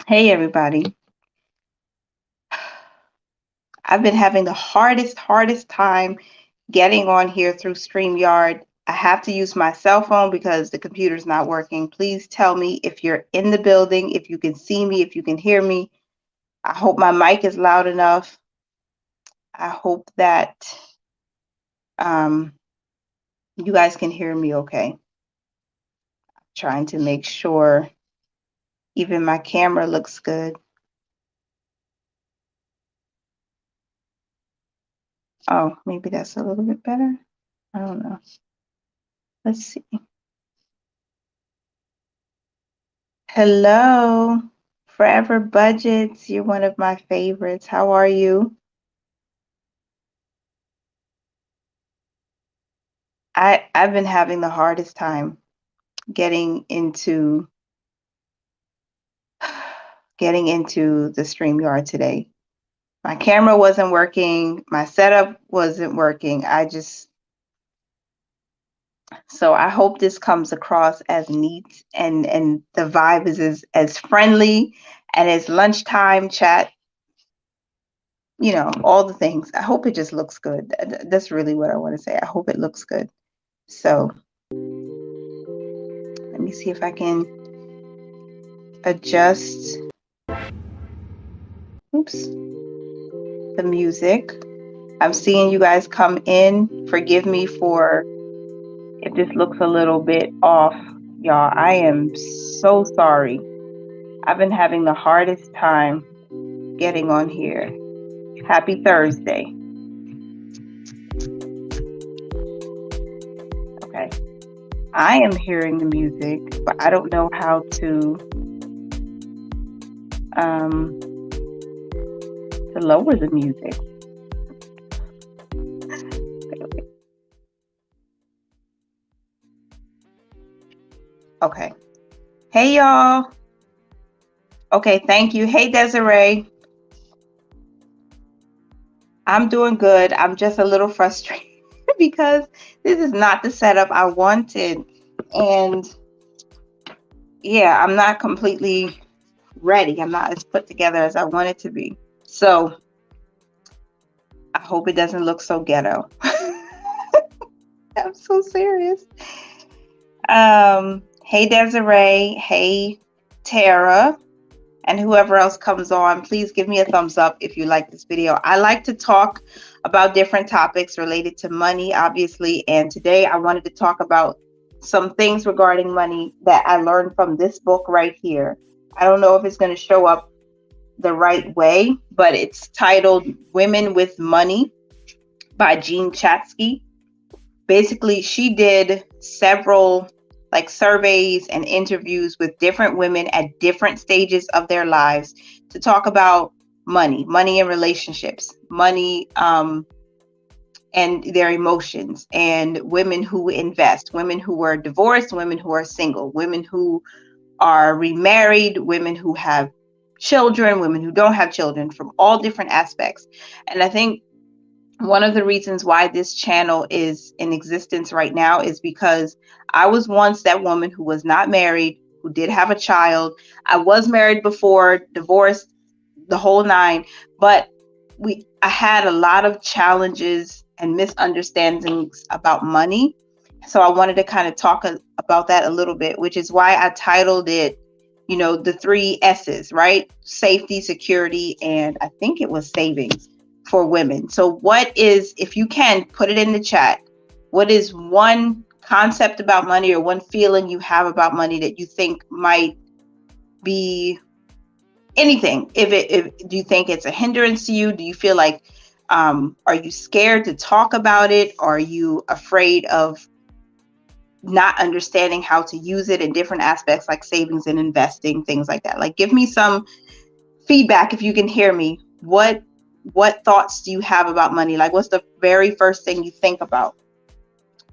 Hey everybody. I've been having the hardest time getting on here through StreamYard. I have to use my cell phone because the computer's not working. Please tell me if you're in the building, if you can see me, if you can hear me. I hope my mic is loud enough. I hope that um, you guys can hear me okay. Trying to make sure even my camera looks good. Oh, maybe that's a little bit better. I don't know. Let's see. Hello, Forever Budgets. You're one of my favorites. How are you? I've been having the hardest time getting into the StreamYard today. My camera wasn't working, my setup wasn't working. So I hope this comes across as neat and the vibe is as friendly and as lunchtime chat, all the things. I hope it just looks good. That's really what I want to say. I hope it looks good. So let me see if I can adjust, the music. I'm seeing you guys come in. Forgive me for if this looks a little bit off, y'all. I am so sorry. I've been having the hardest time getting on here. Happy Thursday. Okay. I am hearing the music, but I don't know how to lower the music. Okay. Hey y'all. Okay, thank you. Hey Desiree. I'm doing good. I'm just a little frustrated because this is not the setup I wanted. And yeah, I'm not completely ready. I'm not as put together as I want it to be. So I hope it doesn't look so ghetto. I'm so serious. Hey Desiree, hey Tara, and whoever else comes on, please give me a thumbs up if you like this video. I like to talk about different topics related to money, obviously, and today I wanted to talk about some things regarding money that I learned from this book right here. I don't know if it's going to show up the right way, but it's titled Women with Money by Jean Chatzky. Basically, she did several surveys and interviews with different women at different stages of their lives to talk about money in relationships, money and their emotions, and women who invest, women who were divorced, women who are single, women who are remarried, women who have children, women who don't have children, from all different aspects. And I think one of the reasons why this channel is in existence right now is because I was once that woman who was not married, who did have a child. I was married before, divorced, the whole nine, but I had a lot of challenges and misunderstandings about money. So I wanted to kind of talk about that a little bit, which is why I titled it, the 3 S's, right? Safety, security, and I think it was savings for women. So what is, if you can put it in the chat, what is one concept about money or one feeling you have about money that you think might be anything? If do you think it's a hindrance to you? Do you feel like are you scared to talk about it? Are you afraid of not understanding how to use it in different aspects like savings and investing, things like that? Like, give me some feedback if you can hear me. What thoughts do you have about money? Like, what's the very first thing you think about?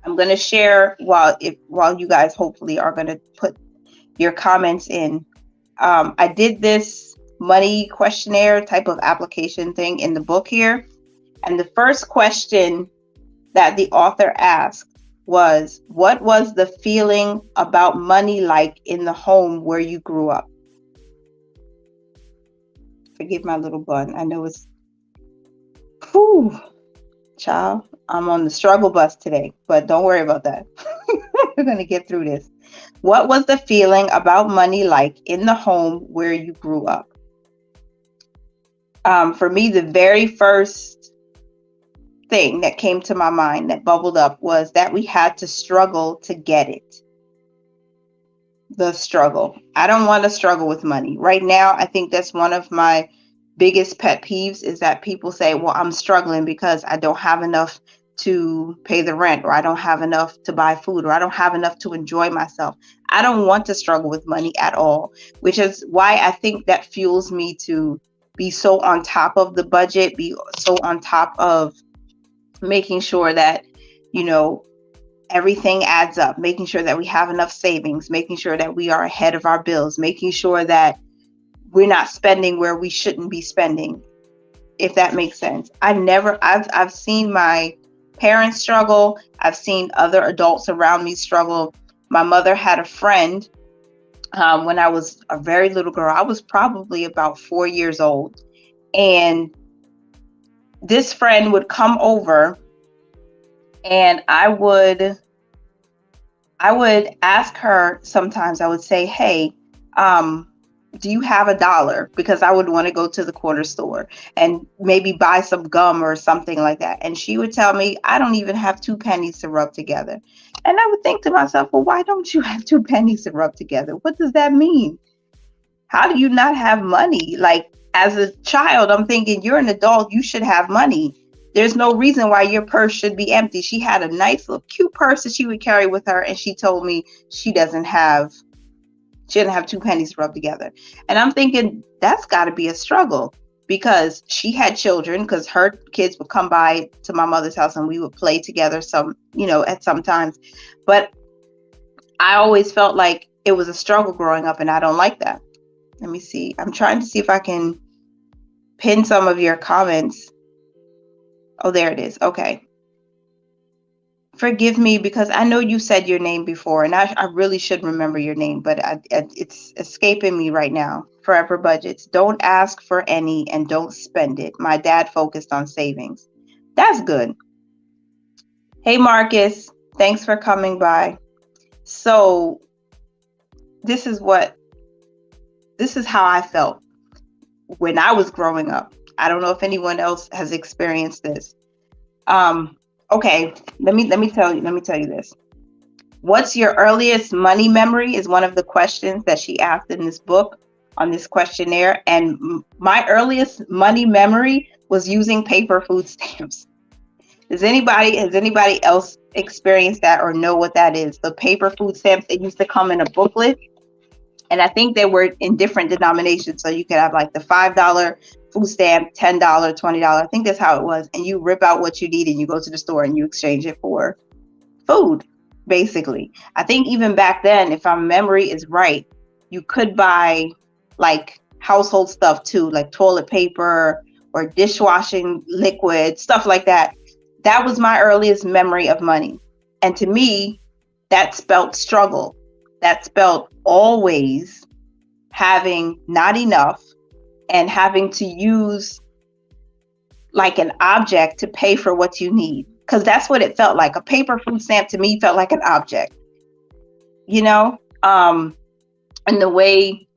I'm going to share while you guys hopefully are going to put your comments in. I did this money questionnaire type of application thing in the book here. And the first question that the author asked was, what was the feeling about money like in the home where you grew up? Forgive my little bun. I know it's, whew, child, I'm on the struggle bus today, but don't worry about that. We're going to get through this. What was the feeling about money like in the home where you grew up? For me, the very first thing that came to my mind that bubbled up was that we had to struggle to get it. The struggle. I don't want to struggle with money. Right now, I think that's one of my biggest pet peeves is that people say, well, I'm struggling because I don't have enough to pay the rent, or I don't have enough to buy food, or I don't have enough to enjoy myself. I don't want to struggle with money at all, which is why I think that fuels me to be so on top of the budget, be so on top of making sure that, you know, everything adds up, making sure that we have enough savings, making sure that we are ahead of our bills, making sure that we're not spending where we shouldn't be spending, if that makes sense. I've seen my parents struggle. I've seen other adults around me struggle. My mother had a friend when I was a very little girl. I was probably about 4 years old. And this friend would come over, and I would ask her sometimes. I would say, hey, do you have $1? Because I would want to go to the corner store and maybe buy some gum or something like that. And she would tell me, I don't even have 2 pennies to rub together. And I would think to myself, well, why don't you have 2 pennies to rub together? What does that mean? How do you not have money? Like, as a child, I'm thinking, you're an adult, you should have money. There's no reason why your purse should be empty. She had a nice little cute purse that she would carry with her, and she told me she didn't have 2 pennies to rub together. And I'm thinking, that's got to be a struggle, because she had children, because her kids would come by to my mother's house and we would play together at some times. But I always felt like it was a struggle growing up, and I don't like that. Let me see. I'm trying to see if I can pin some of your comments. Oh, there it is. Okay. Forgive me, because I know you said your name before, and I really should remember your name, but it's escaping me right now. Forever Budgets. Don't ask for any and don't spend it. My dad focused on savings. That's good. Hey, Marcus. Thanks for coming by. So this is how I felt when I was growing up. I don't know if anyone else has experienced this. Okay, let me tell you this. What's your earliest money memory is one of the questions that she asked in this book, on this questionnaire. And my earliest money memory was using paper food stamps. Has anybody else experienced that or know what that is? The paper food stamps, they used to come in a booklet. And I think they were in different denominations. So you could have like the $5 food stamp, $10, $20. I think that's how it was. And you rip out what you need and you go to the store and you exchange it for food, basically. I think even back then, if my memory is right, you could buy like household stuff too, like toilet paper or dishwashing liquid, stuff like that. That was my earliest memory of money. And to me, that spelt struggle. That spelled always having not enough and having to use like an object to pay for what you need. Because that's what it felt like. A paper food stamp to me felt like an object, and the way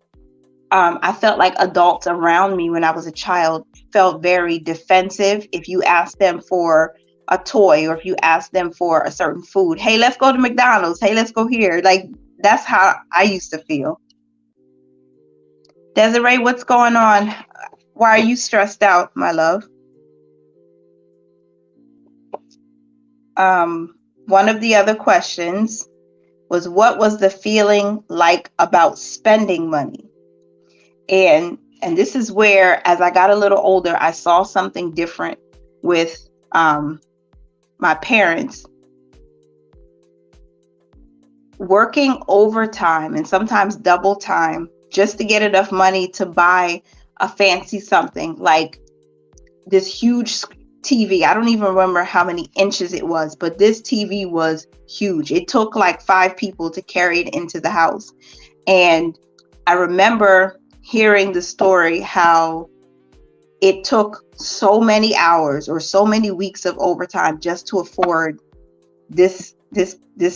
I felt like adults around me when I was a child felt very defensive. If you asked them for a toy or if you asked them for a certain food, hey, let's go to McDonald's. Hey, let's go here. Like, that's how I used to feel. Desiree, what's going on? Why are you stressed out, my love? One of the other questions was, what was the feeling like about spending money? And this is where, as I got a little older, I saw something different with my parents. Working overtime and sometimes double time just to get enough money to buy a fancy something, like this huge TV. I don't even remember how many inches it was, but this TV was huge. It took like 5 people to carry it into the house. And I remember hearing the story how it took so many hours or so many weeks of overtime just to afford this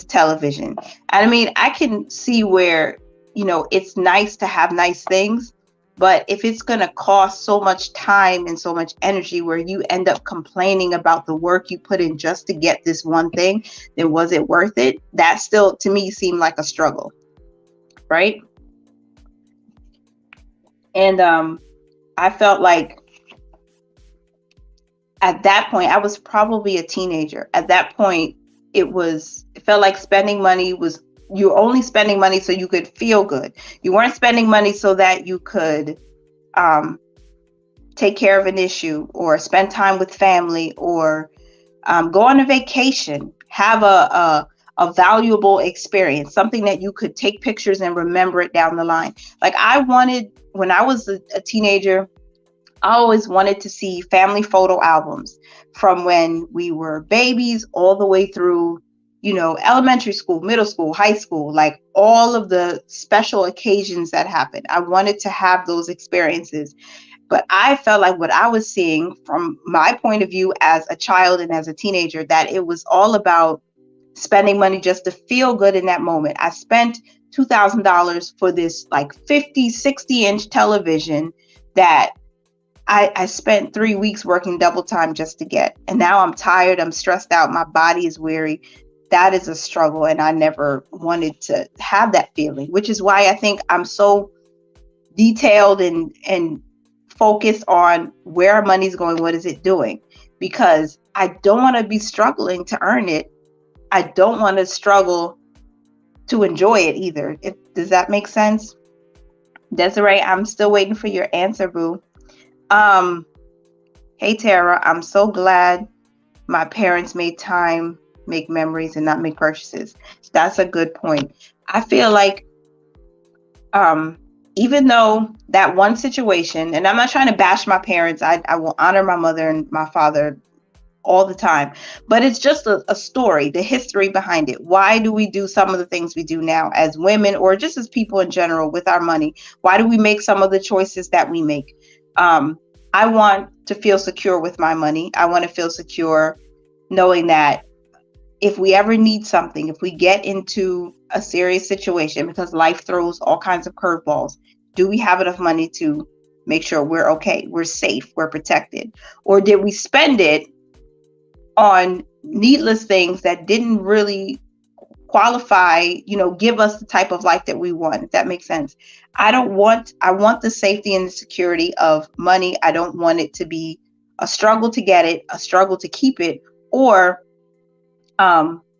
television. And I mean, I can see where, you know, it's nice to have nice things, but if it's going to cost so much time and so much energy where you end up complaining about the work you put in just to get this one thing, then was it worth it? That still to me seemed like a struggle, right? And I felt like at that point, I was probably a teenager. At that point, it felt like spending money was, you're only spending money so you could feel good. You weren't spending money so that you could take care of an issue or spend time with family or go on a vacation, have a valuable experience, something that you could take pictures and remember it down the line. Like I wanted, when I was a teenager, I always wanted to see family photo albums from when we were babies all the way through, you know, elementary school, middle school, high school, like all of the special occasions that happened. I wanted to have those experiences. But I felt like what I was seeing from my point of view as a child and as a teenager, that it was all about spending money just to feel good in that moment. I spent $2,000 for this like 50, 60-inch television that I spent 3 weeks working double time just to get. And now I'm tired. I'm stressed out. My body is weary. That is a struggle. And I never wanted to have that feeling, which is why I think I'm so detailed and focused on where our money's going. What is it doing? Because I don't want to be struggling to earn it. I don't want to struggle to enjoy it either. Does that make sense? Desiree, I'm still waiting for your answer, boo. Hey Tara, I'm so glad my parents made time, make memories, and not make purchases. That's a good point. I feel like even though that one situation, and I'm not trying to bash my parents, I will honor my mother and my father all the time, but it's just a story, the history behind it. Why do we do some of the things we do now as women, or just as people in general with our money? Why do we make some of the choices that we make? I want to feel secure with my money. I want to feel secure knowing that if we ever need something, if we get into a serious situation, because life throws all kinds of curveballs, do we have enough money to make sure we're okay, we're safe, we're protected? Or did we spend it on needless things that didn't really qualify, you know, give us the type of life that we want, if that makes sense? I want the safety and the security of money. I don't want it to be a struggle to get it, a struggle to keep it, or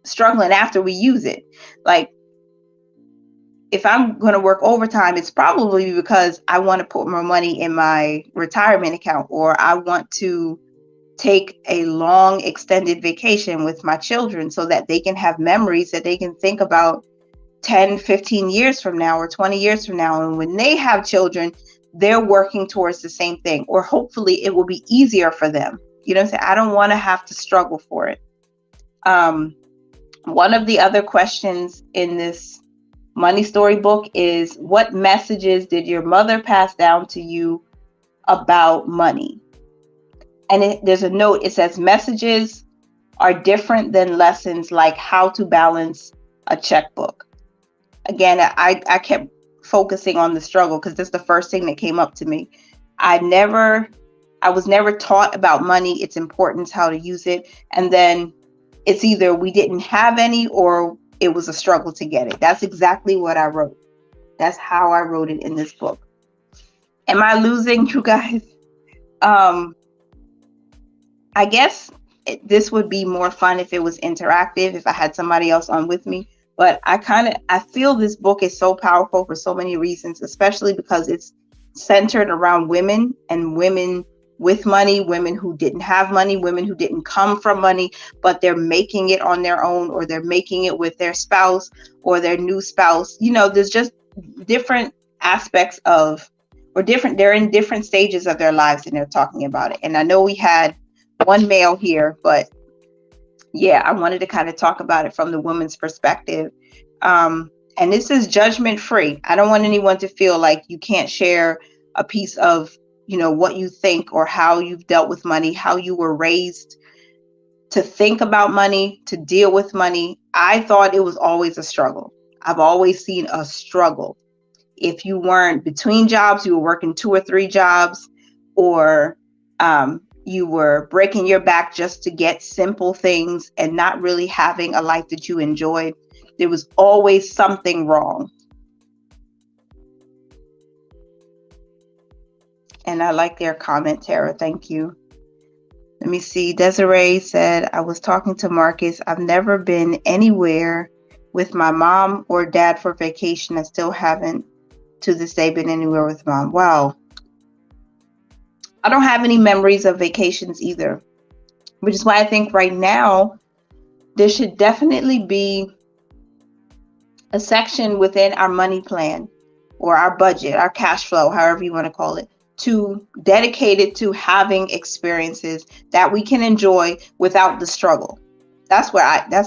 struggling after we use it. Like if I'm going to work overtime, it's probably because I want to put more money in my retirement account, or I want to take a long extended vacation with my children so that they can have memories that they can think about 10, 15 years from now or 20 years from now. And when they have children, they're working towards the same thing, or hopefully it will be easier for them. You know what I'm saying? I don't want to have to struggle for it. One of the other questions in this money story book is, what messages did your mother pass down to you about money? And there's a note, it says messages are different than lessons, like how to balance a checkbook. Again, I kept focusing on the struggle because that's the first thing that came up to me. I was never taught about money, its importance, how to use it. And then it's either we didn't have any or it was a struggle to get it. That's exactly what I wrote. That's how I wrote it in this book. Am I losing you guys? I guess this would be more fun if it was interactive, if I had somebody else on with me. But I feel this book is so powerful for so many reasons, especially because it's centered around women and women with money, women who didn't have money, women who didn't come from money, but they're making it on their own, or they're making it with their spouse or their new spouse. You know, there's just different aspects of, or different, they're in different stages of their lives and they're talking about it. And I know we had one male here, but yeah, I wanted to kind of talk about it from the woman's perspective. And this is judgment free. I don't want anyone to feel like you can't share a piece of what you think or how you've dealt with money, how you were raised to think about money, to deal with money. I thought it was always a struggle. I've always seen a struggle. If you weren't between jobs, you were working 2 or 3 jobs, or you were breaking your back just to get simple things and not really having a life that you enjoyed. There was always something wrong. And I like their comment, Tara. Thank you. Let me see. Desiree said, I was talking to Marcus. I've never been anywhere with my mom or dad for vacation. I still haven't to this day been anywhere with mom. Wow. I don't have any memories of vacations either, which is why I think right now there should definitely be a section within our money plan or our budget, our cash flow, however you want to call it, to dedicate it to having experiences that we can enjoy without the struggle. That's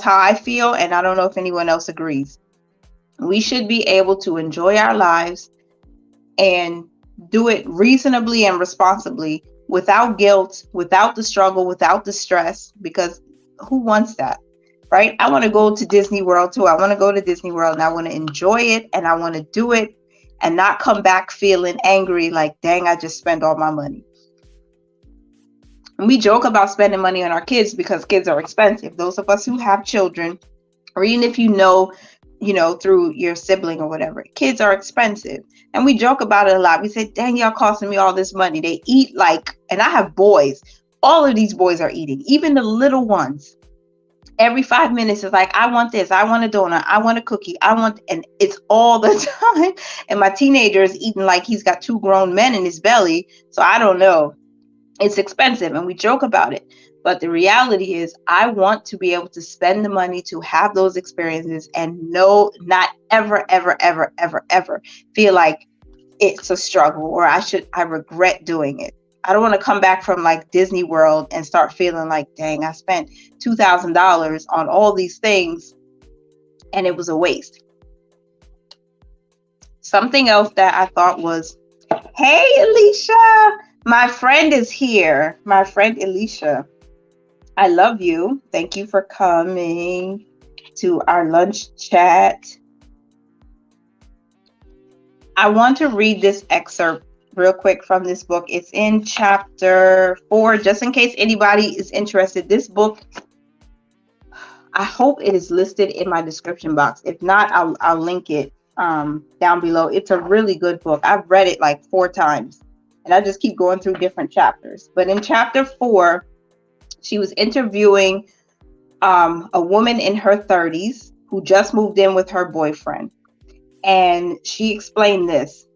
how I feel, and I don't know if anyone else agrees. We should be able to enjoy our lives and do it reasonably and responsibly, without guilt, without the struggle, without the stress, because who wants that, right? I want to go to Disney World too. I want to go to Disney World and I want to enjoy it, and I want to do it and not come back feeling angry like, dang, I just spent all my money. And we joke about spending money on our kids because kids are expensive. Those of us who have children, or even if you know through your sibling or whatever, kids are expensive. And we joke about it a lot. We say, dang, y'all costing me all this money. They eat and I have boys. All of these boys are eating, even the little ones. Every 5 minutes is like, I want this, I want a donut, I want a cookie, and it's all the time. And my teenager is eating like he's got 2 grown men in his belly. So I don't know. It's expensive, and we joke about it. But the reality is, I want to be able to spend the money to have those experiences and not ever, ever, ever, ever, ever feel like it's a struggle or I regret doing it. I don't want to come back from like Disney World and start feeling like, dang, I spent $2,000 on all these things and it was a waste. Something else that I thought was, hey, Alicia, my friend is here. My friend, Alicia. I love you. Thank you for coming to our lunch chat. I want to read this excerpt real quick from this book. It's in chapter 4, just in case anybody is interested. This book, I hope it is listed in my description box. If not, I'll link it down below. It's a really good book. I've read it like 4 times, and I just keep going through different chapters. But in chapter 4, she was interviewing a woman in her 30s who just moved in with her boyfriend. And she explained this.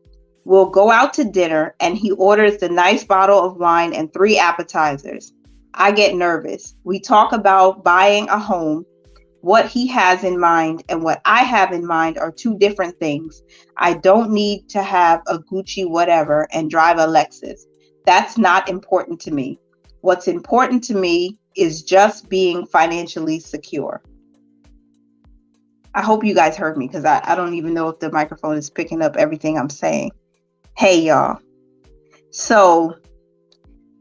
We'll go out to dinner and he orders the nice bottle of wine and 3 appetizers. I get nervous. We talk about buying a home. What he has in mind and what I have in mind are 2 different things. I don't need to have a Gucci whatever and drive a Lexus. That's not important to me. What's important to me is just being financially secure. I hope you guys heard me, because I don't even know if the microphone is picking up everything I'm saying. Hey, y'all. So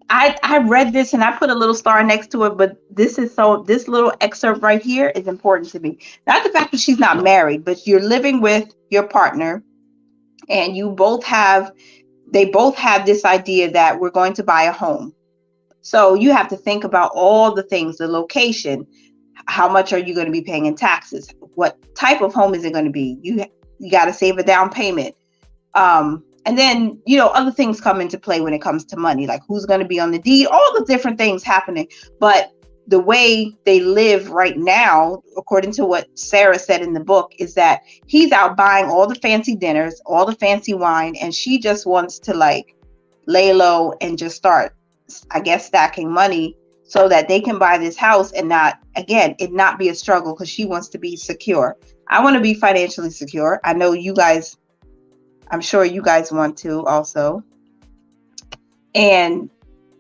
I read this and I put a little star next to it, but this little excerpt right here is important to me. Not the fact that she's not married, but you're living with your partner and they both have this idea that we're going to buy a home. So you have to think about all the things, the location, how much are you going to be paying in taxes? What type of home is it going to be? You got to save a down payment. And then, other things come into play when it comes to money, like who's going to be on the deed, all the different things happening. But the way they live right now, according to what Sarah said in the book, is that he's out buying all the fancy dinners, all the fancy wine, and she just wants to lay low and just start, I guess, stacking money so that they can buy this house and it not be a struggle, because she wants to be secure. I want to be financially secure. I know you guys, I'm sure you guys want to also. And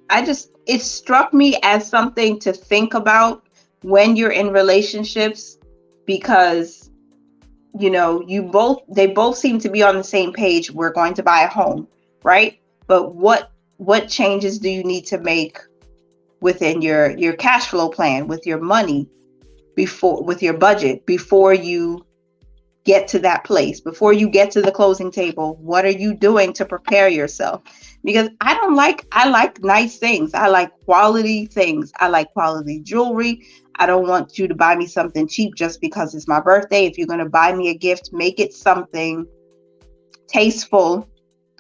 it struck me as something to think about when you're in relationships, because, they both seem to be on the same page. We're going to buy a home, right? But what what changes do you need to make within your cash flow plan, with your money, with your budget, before you get to that place, before you get to the closing table? What are you doing to prepare yourself? Because I like nice things. I like quality things. I like quality jewelry. I don't want you to buy me something cheap just because it's my birthday. If you're going to buy me a gift, make it something tasteful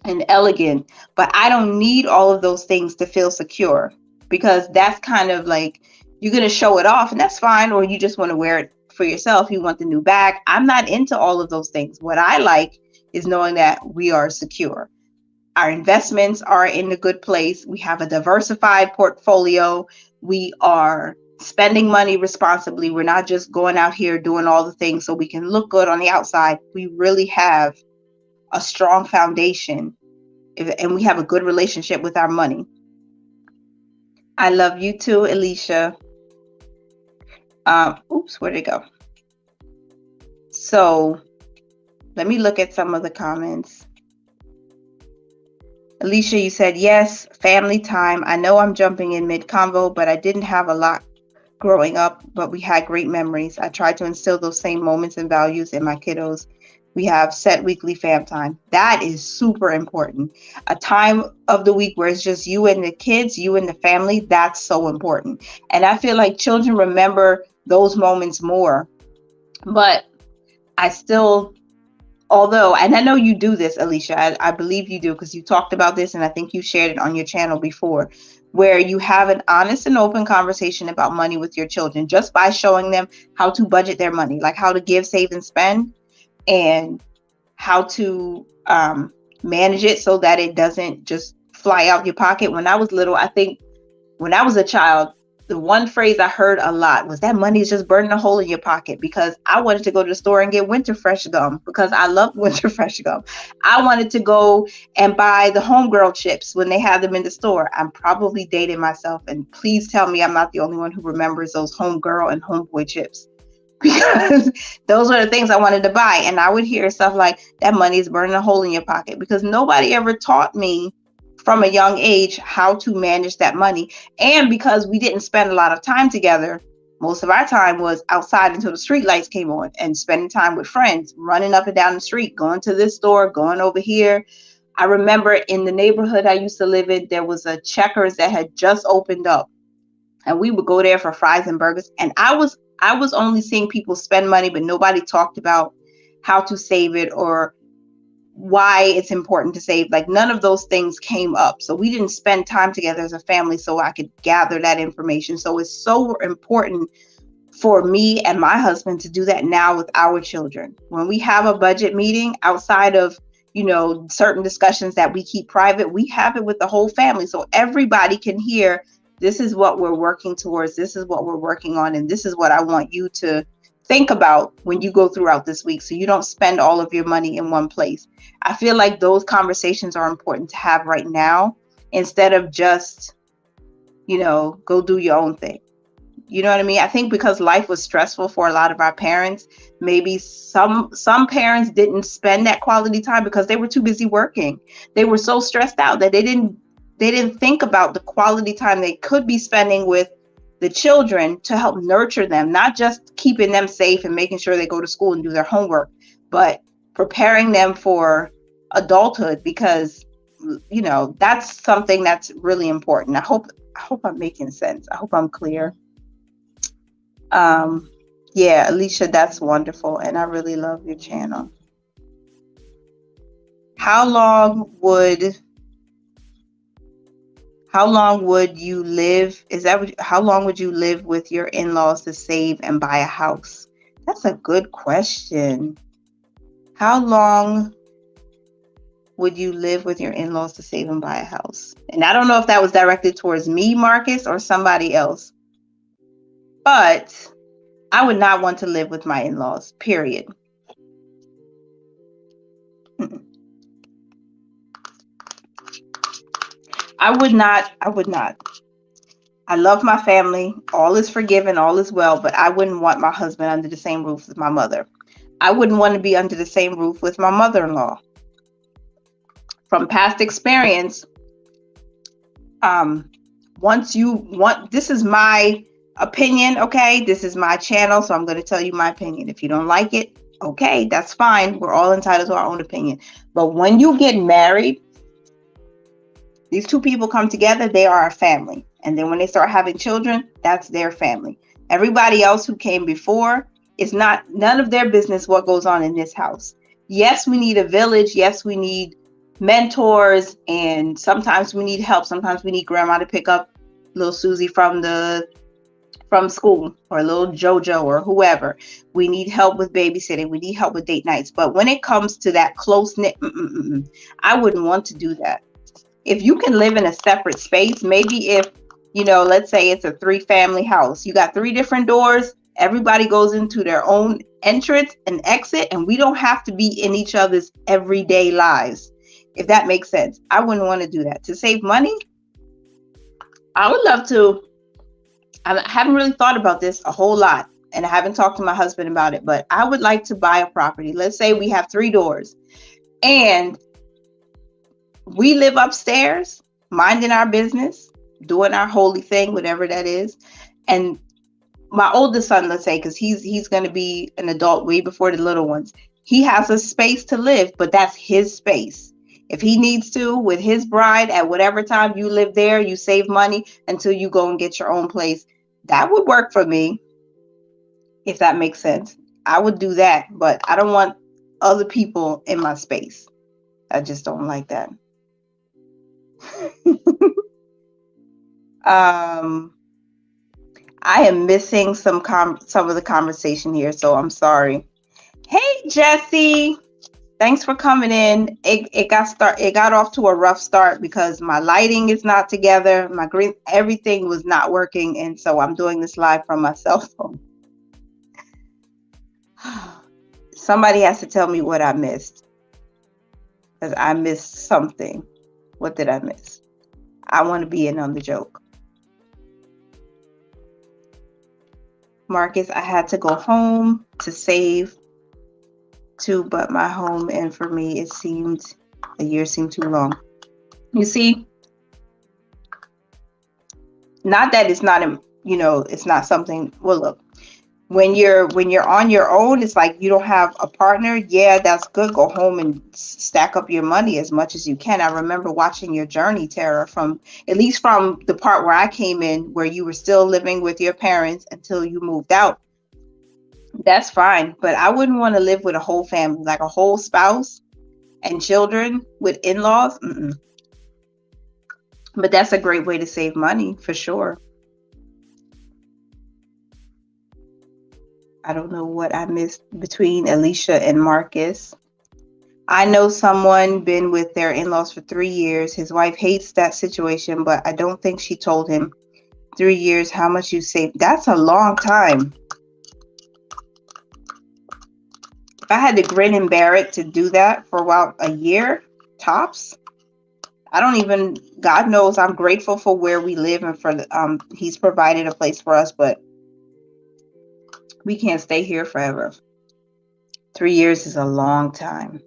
and elegant. But I don't need all of those things to feel secure, because that's kind of like, you're going to show it off, and that's fine. Or you just want to wear it for yourself. You want the new bag. I'm not into all of those things. What I like is knowing that we are secure. Our investments are in a good place. We have a diversified portfolio. We are spending money responsibly. We're not just going out here doing all the things so we can look good on the outside. We really have a strong foundation, and we have a good relationship with our money. I love you too, Alicia. Oops, where'd it go? So let me look at some of the comments. Alicia, you said, yes, family time. I know I'm jumping in mid-convo, but I didn't have a lot growing up, but we had great memories. I tried to instill those same moments and values in my kiddos. We have set weekly fam time. That is super important. A time of the week where it's just you and the kids, you and the family, that's so important. And I feel like children remember those moments more. But I still, although, and I know you do this, Alicia, I believe you do, because you talked about this, and I think you shared it on your channel before, where you have an honest and open conversation about money with your children, just by showing them how to budget their money, like how to give, save, and spend, and how to manage it so that it doesn't just fly out your pocket. When I was little, I think when I was a child, the one phrase I heard a lot was that money is just burning a hole in your pocket, because I wanted to go to the store and get winter fresh gum, because I love winter fresh gum. I wanted to go and buy the homegirl chips when they have them in the store. I'm probably dating myself, and please tell me I'm not the only one who remembers those homegirl and homeboy chips, because those are the things I wanted to buy. And I would hear stuff like, that money is burning a hole in your pocket, because nobody ever taught me from a young age how to manage that money. And because we didn't spend a lot of time together, most of our time was outside until the street lights came on, and spending time with friends, running up and down the street, going to this store, going over here. I remember in the neighborhood I used to live in, there was a Checkers that had just opened up, and we would go there for fries and burgers. And I was only seeing people spend money, but nobody talked about how to save it or why it's important to save. Like, none of those things came up. So we didn't spend time together as a family so I could gather that information. So it's so important for me and my husband to do that now with our children. When we have a budget meeting, outside of, certain discussions that we keep private, we have it with the whole family, so everybody can hear, this is what we're working towards, this is what we're working on, and this is what I want you to think about when you go throughout this week, so you don't spend all of your money in one place. I feel like those conversations are important to have right now, instead of just, go do your own thing. You know what I mean? I think because life was stressful for a lot of our parents, maybe some parents didn't spend that quality time because they were too busy working. They were so stressed out that they didn't think about the quality time they could be spending with the children to help nurture them, not just keeping them safe and making sure they go to school and do their homework, but preparing them for adulthood, because that's something that's really important. I hope I'm making sense. I hope I'm clear. Yeah, Alicia, that's wonderful, and I really love your channel. How long would you live? How long would you live with your in-laws to save and buy a house? That's a good question. How long would you live with your in-laws to save and buy a house? And I don't know if that was directed towards me, Marcus, or somebody else, but I would not want to live with my in-laws, period. I would not. I love my family. All is forgiven, all is well, but I wouldn't want my husband under the same roof with my mother. I wouldn't want to be under the same roof with my mother-in-law. From past experience, Once you want, this is my opinion, okay? This is my channel, so I'm going to tell you my opinion. If you don't like it, okay, that's fine. We're all entitled to our own opinion. But when you get married, these two people come together, they are a family. And then when they start having children, that's their family. Everybody else who came before, it's none of their business what goes on in this house. Yes, we need a village. Yes, we need mentors, and sometimes we need help. Sometimes we need grandma to pick up little Susie from school, or little JoJo, or whoever. We need help with babysitting. We need help with date nights. But when it comes to that close knit, I wouldn't want to do that. If you can live in a separate space, maybe if, let's say it's a 3-family house, you got 3 different doors, everybody goes into their own entrance and exit, and we don't have to be in each other's everyday lives. If that makes sense. I wouldn't want to do that. To save money, I would love to. I haven't really thought about this a whole lot, and I haven't talked to my husband about it, but I would like to buy a property. Let's say we have 3 doors, and we live upstairs, minding our business, doing our holy thing, whatever that is. And my oldest son, let's say, because he's going to be an adult way before the little ones, he has a space to live, but that's his space. If he needs to, with his bride, at whatever time you live there, you save money until you go and get your own place. That would work for me, if that makes sense. I would do that, but I don't want other people in my space. I just don't like that. I am missing some of the conversation here, so I'm sorry. Hey, Jesse. Thanks for coming in. It got off to a rough start because my lighting is not together. Everything was not working, and so I'm doing this live from my cell phone. Somebody has to tell me what I missed, because I missed something. What did I miss? I want to be in on the joke. Marcus, I had to go home to save too, but my home, and for me a year seemed too long. You see, not that it's not, it's not something. Well, look, when you're on your own, it's like you don't have a partner. Yeah, that's good. Go home and stack up your money as much as you can. I remember watching your journey, Tara, at least from the part where I came in, where you were still living with your parents until you moved out. That's fine, but I wouldn't want to live with a whole family, like a whole spouse and children with in-laws. But that's a great way to save money, for sure. I don't know what I missed between Alicia and Marcus. I know someone been with their in-laws for 3 years. His wife hates that situation, but I don't think she told him. 3 years, how much you saved? That's a long time. If I had to grin and bear it to do that for about a year, tops. God knows I'm grateful for where we live and for he's provided a place for us, but we can't stay here forever. 3 years is a long time.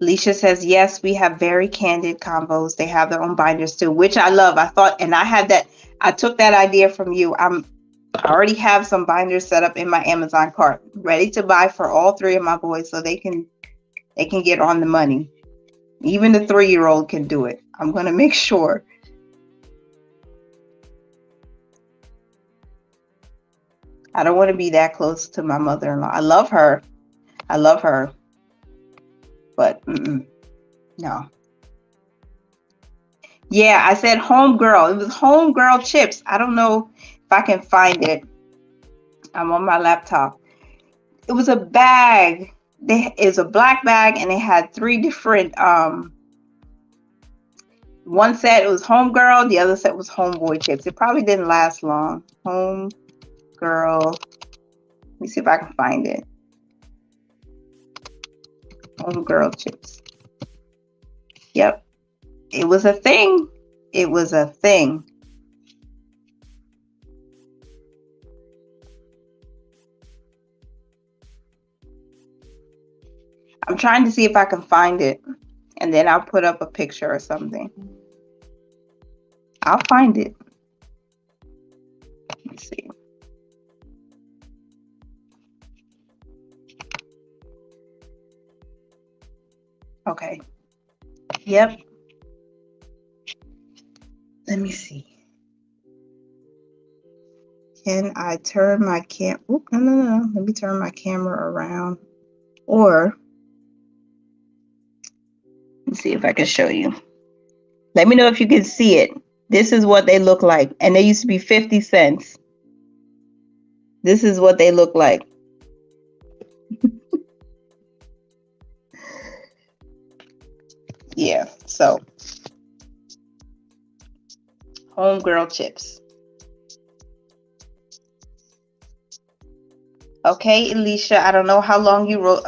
Alicia says, yes, we have very candid convos. They have their own binders too, which I love. I took that idea from you. I already have some binders set up in my Amazon cart, ready to buy for all 3 of my boys so they can get on the money. Even the 3-year-old can do it. I'm going to make sure. I don't want to be that close to my mother-in-law. I love her. But no. Yeah, I said homegirl. It was homegirl chips. I don't know if I can find it. I'm on my laptop. It was a bag. It was a black bag, and it had 3 different. One set it was homegirl. The other set was homeboy chips. It probably didn't last long. Homegirl. Let me see if I can find it. Homegirl chips. Yep. It was a thing. It was a thing. I'm trying to see if I can find it and then I'll put up a picture or something. I'll find it. Let's see. Okay. Yep. Let me see. Can I turn my no. Let me turn my camera around. Or, let's see if I can show you. Let me know if you can see it. This is what they look like. And they used to be 50 cents. This is what they look like. Yeah, so homegirl chips. Okay, Alicia, I don't know how long you wrote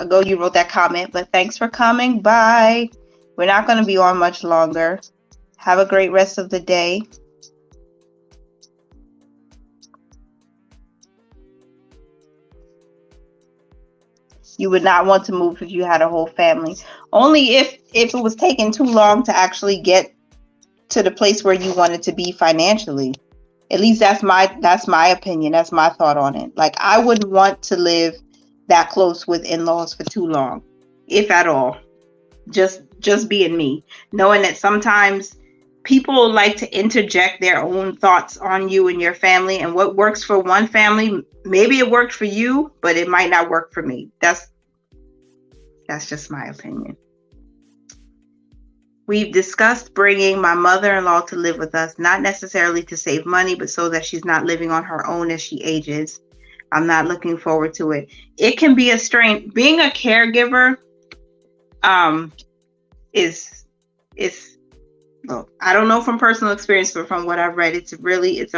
that comment, but thanks for coming. Bye. We're not going to be on much longer. Have a great rest of the day. You would not want to move if you had a whole family. Only if it was taking too long to actually get to the place where you wanted to be financially. At least that's my opinion. That's my thought on it. Like, I wouldn't want to live that close with in-laws for too long, if at all. Just being me, knowing that sometimes people like to interject their own thoughts on you and your family, and what works for one family, maybe it worked for you, but it might not work for me. That's just my opinion. We've discussed bringing my mother-in-law to live with us, not necessarily to save money, but so that she's not living on her own as she ages. I'm not looking forward to it. It can be a strain. Being a caregiver look, I don't know from personal experience, but from what I've read, it's a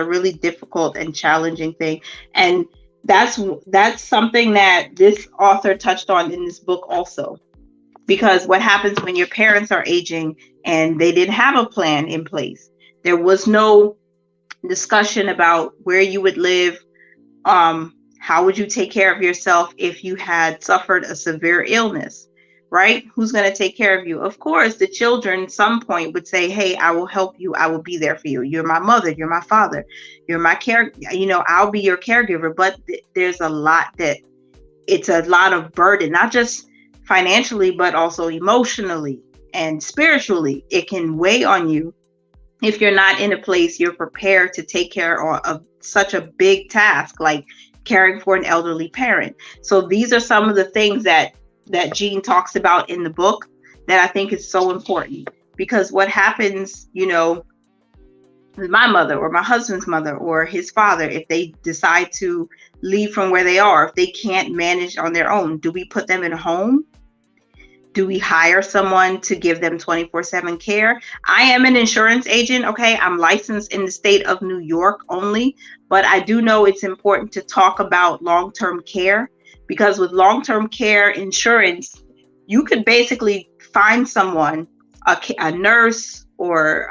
really difficult and challenging thing. And that's something that this author touched on in this book also. Because what happens when your parents are aging and they didn't have a plan in place? There was no discussion about where you would live. How would you take care of yourself if you had suffered a severe illness, right? Who's going to take care of you? Of course, the children at some point would say, hey, I will help you. I will be there for you. You're my mother. You're my father. You're my I'll be your caregiver. But it's a lot of burden, not just financially, but also emotionally and spiritually. It can weigh on you if you're not in a place you're prepared to take care of such a big task like caring for an elderly parent. So these are some of the things that Jean talks about in the book that I think is so important, because what happens, with my mother or my husband's mother or his father, if they decide to leave from where they are, if they can't manage on their own, do we put them in a home? Do we hire someone to give them 24/7 care? I am an insurance agent, okay? I'm licensed in the state of New York only, but I do know it's important to talk about long-term care, because with long-term care insurance, you could basically find someone, a nurse or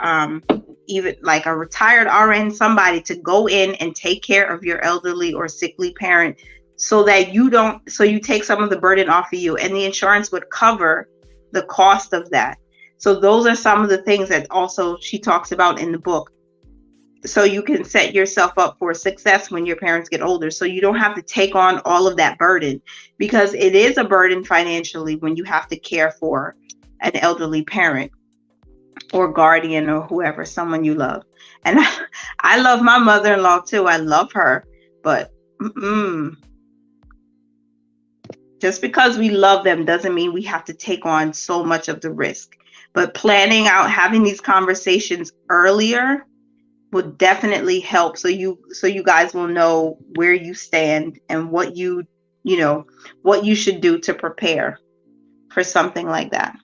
even like a retired RN, somebody to go in and take care of your elderly or sickly parent, so that you take some of the burden off of you, and the insurance would cover the cost of that. So those are some of the things that also she talks about in the book. So you can set yourself up for success when your parents get older, so you don't have to take on all of that burden, because it is a burden financially when you have to care for an elderly parent or guardian or whoever, someone you love. And I love my mother-in-law too. I love her, but just because we love them doesn't mean we have to take on so much of the risk. But planning out, having these conversations earlier would definitely help, so you guys will know where you stand and what you should do to prepare for something like that.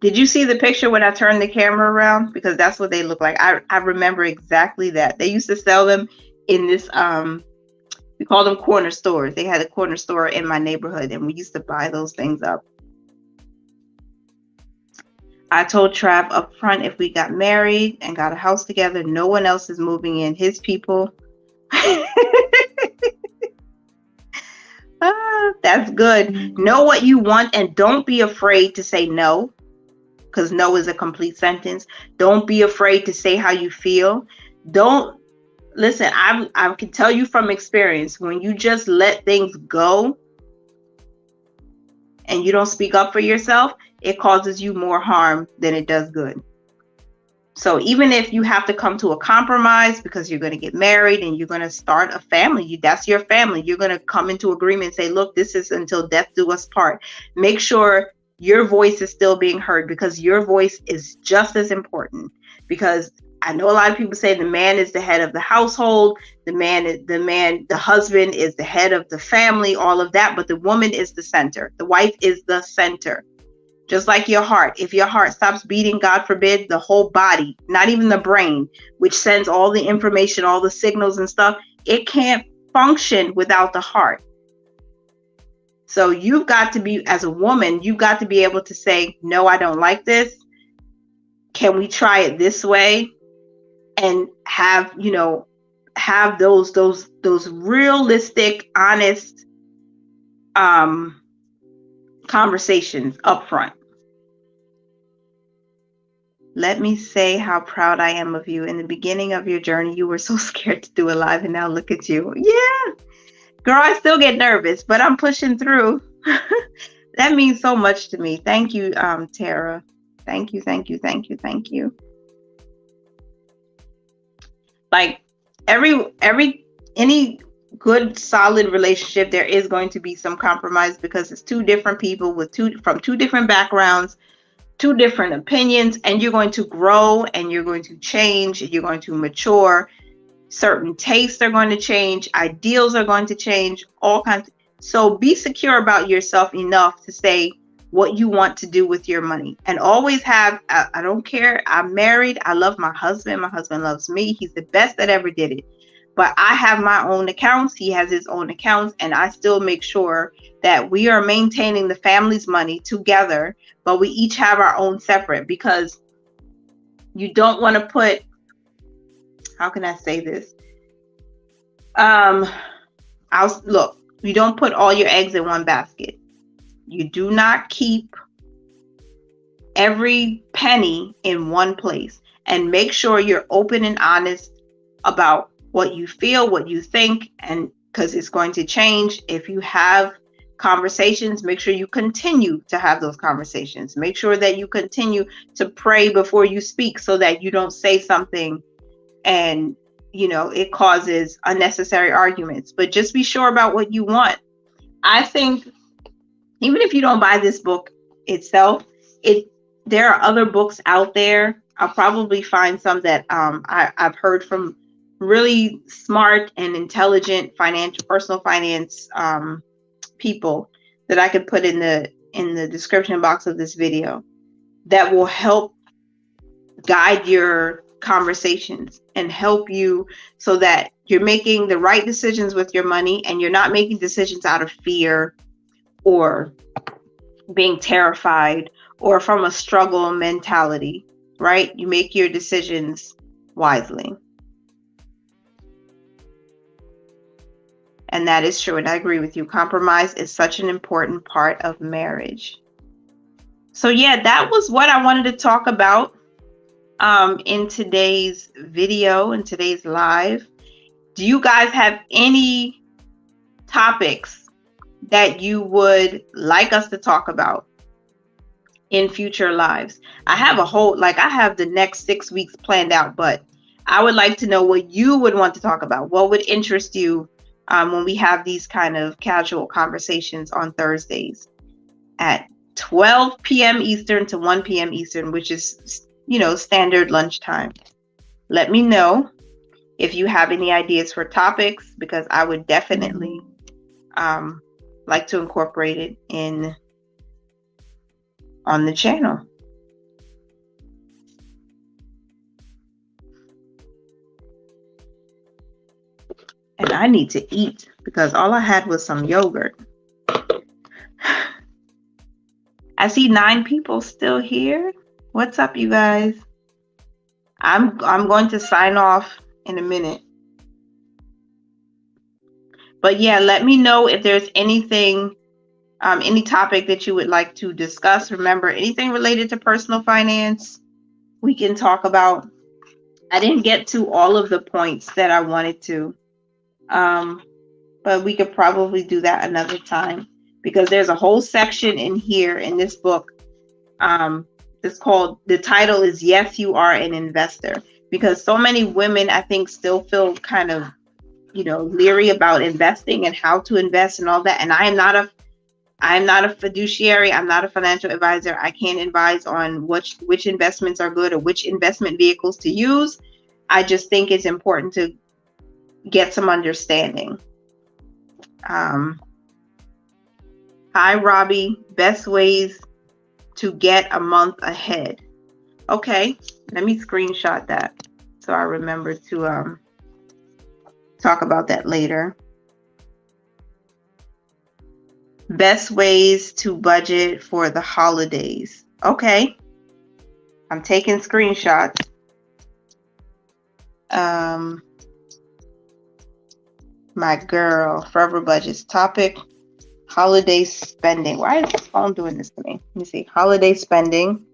Did you see the picture when I turned the camera around? Because that's what they look like. I remember exactly that. They used to sell them in this, we call them corner stores. They had a corner store in my neighborhood, and we used to buy those things up. I told Trav up front, if we got married and got a house together, no one else is moving in. His people. That's good. Know what you want and don't be afraid to say no, because no is a complete sentence. Don't be afraid to say how you feel. Don't listen. I can tell you from experience, when you just let things go and you don't speak up for yourself, it causes you more harm than it does good. So even if you have to come to a compromise because you're going to get married and you're going to start a family, that's your family. You're going to come into agreement and say, look, this is until death do us part. Make sure your voice is still being heard, because your voice is just as important. Because I know a lot of people say the man is the head of the household, the husband is the head of the family, all of that, but the woman is the center. The wife is the center. Just like your heart. If your heart stops beating, God forbid, the whole body, not even the brain, which sends all the information, all the signals and stuff, it can't function without the heart. So you've got to be, as a woman, you've got to be able to say, no, I don't like this. Can we try it this way? And have, have those realistic, honest conversations up front. Let me say how proud I am of you. In the beginning of your journey, you were so scared to do a live, and now look at you. Yeah, girl, I still get nervous, but I'm pushing through. That means so much to me. Thank you, Tara. Thank you, thank you, thank you, thank you. Like any good solid relationship, there is going to be some compromise, because it's two different people from two different backgrounds, two different opinions, and you're going to grow and you're going to change, you're going to mature. Certain tastes are going to change, ideals are going to change, all kinds. So be secure about yourself enough to say what you want to do with your money, and always have, I don't care, I'm married, I love my husband loves me, he's the best that ever did it. But I have my own accounts, he has his own accounts, and I still make sure that we are maintaining the family's money together, but we each have our own separate, because you don't want to put, how can I say this? Look, you don't put all your eggs in one basket. You do not keep every penny in one place, and make sure you're open and honest about what you feel, what you think, and because it's going to change. If you have conversations, make sure you continue to have those conversations. Make sure that you continue to pray before you speak, so that you don't say something and it causes unnecessary arguments. But just be sure about what you want. I think even if you don't buy this book itself, there are other books out there. I'll probably find some that I've heard from really smart and intelligent personal finance people that I could put in the description box of this video, that will help guide your conversations and help you so that you're making the right decisions with your money, and you're not making decisions out of fear or being terrified or from a struggle mentality, right? You make your decisions wisely. And that is true. And I agree with you. Compromise is such an important part of marriage. So yeah, that was what I wanted to talk about in today's video, in today's live. Do you guys have any topics that you would like us to talk about in future lives? I have I have the next 6 weeks planned out, but I would like to know what you would want to talk about. What would interest you when we have these kind of casual conversations on Thursdays at 12 p.m. Eastern to 1 p.m. Eastern, which is, standard lunchtime. Let me know if you have any ideas for topics, because I would definitely like to incorporate it on the channel. And I need to eat, because all I had was some yogurt. I see 9 people still here. What's up, you guys? I'm going to sign off in a minute. But yeah, let me know if there's anything, any topic that you would like to discuss. Remember, anything related to personal finance, we can talk about. I didn't get to all of the points that I wanted to, but we could probably do that another time, because there's a whole section in here in this book. It's called, the title is Yes, You Are an Investor, because so many women, I think, still feel kind of, leery about investing and how to invest and all that. And I'm not a fiduciary. I'm not a financial advisor. I can't advise on which investments are good or which investment vehicles to use. I just think it's important to get some understanding. Hi, Robbie. Best ways to get a month ahead. Okay, let me screenshot that so I remember to talk about that later. Best ways to budget for the holidays. Okay, I'm taking screenshots. My girl, Forever Budgets topic, holiday spending. Why is this phone doing this to me? Let me see. Holiday spending.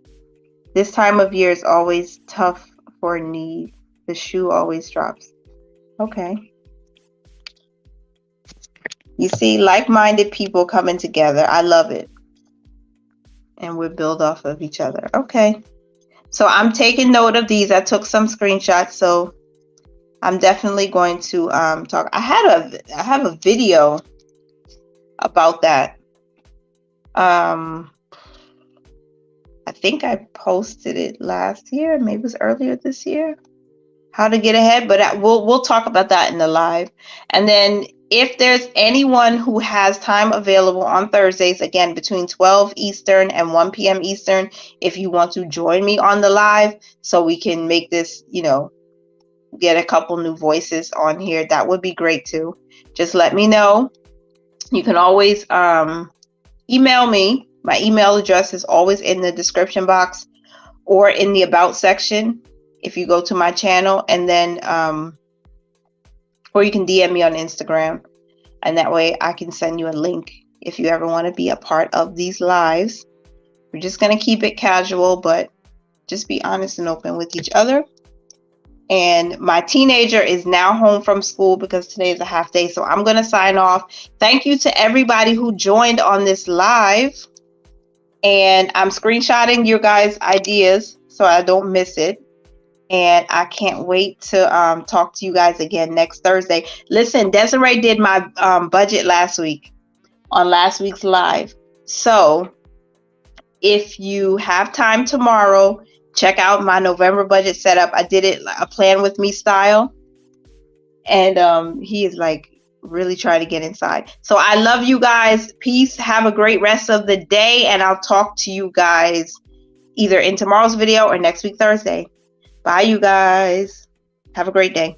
This time of year is always tough for need. The shoe always drops. Okay. You see, like-minded people coming together. I love it. And we build off of each other. Okay. So I'm taking note of these. I took some screenshots, so I'm definitely going to talk. I have a video about that. I think I posted it last year, maybe it was earlier this year. How to get ahead, but we'll talk about that in the live. And then if there's anyone who has time available on Thursdays, again, between 12 Eastern and 1 p.m. Eastern, if you want to join me on the live so we can make this, get a couple new voices on here, that would be great too. Just let me know. You can always email me. My email address is always in the description box or in the about section if you go to my channel, and then or you can DM me on Instagram, and that way I can send you a link if you ever want to be a part of these lives. We're just going to keep it casual, but just be honest and open with each other. And my teenager is now home from school because today is a half day, so I'm going to sign off. Thank you to everybody who joined on this live, and I'm screenshotting your guys' ideas so I don't miss it. And I can't wait to talk to you guys again next Thursday. Listen, Desiree did my budget last week on last week's live. So if you have time tomorrow, check out my November budget setup. I did it a plan with me style. And he is like really trying to get inside. So I love you guys. Peace. Have a great rest of the day. And I'll talk to you guys either in tomorrow's video or next week, Thursday. Bye, you guys. Have a great day.